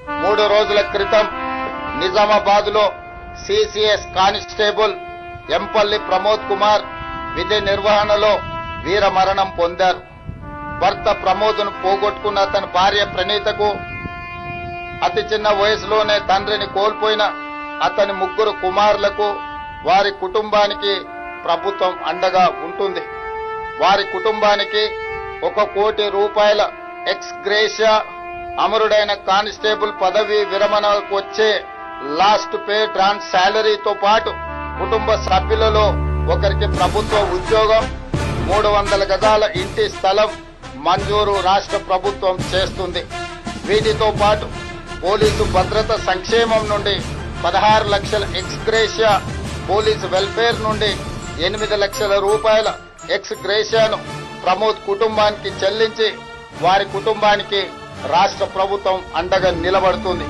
3 రోజుల క్రితం నిజామాబాద్ లో సిసిఎస్ కానిస్టేబుల్ ఎంపల్లి ప్రమోద్ కుమార్ విధి నిర్వహణలో వీరమరణం పొందారు. భర్త ప్రమోద్ను పోగొట్టుకున్న అతని భార్య ప్రణీతకు అతి చిన్న వయసులోనే తండ్రిని కోల్పోయిన అతని 3 కుమారులకు వారి కుటుంబానికి ప్రభుత్వం అండగా ఉంటుంది. వారి కుటుంబానికి 1 కోటి రూపాయల ఎక్స్ గ్రేషియా, అమరుడైన కానిస్టేబుల్ పదవి విరమణకు వచ్చే లాస్ట్ పే ట్రాన్స్ శాలరీతో పాటు కుటుంబ సభ్యులలో ఒకరికి ప్రభుత్వ ఉద్యోగం, 300 గజాల ఇంటి స్థలం మంజూరు రాష్ట్ర ప్రభుత్వం చేస్తుంది. వీటితో పాటు పోలీసు భద్రత సంక్షేమం నుండి 16 లక్షల ఎక్స్ గ్రేషియా, పోలీసు వెల్ఫేర్ నుండి 8 లక్షల రూపాయల ఎక్స్ గ్రేషియాను ప్రమోద్ కుటుంబానికి చెల్లించి వారి కుటుంబానికి రాష్ట్ర ప్రభుత్వం అండగా నిలబడుతుంది.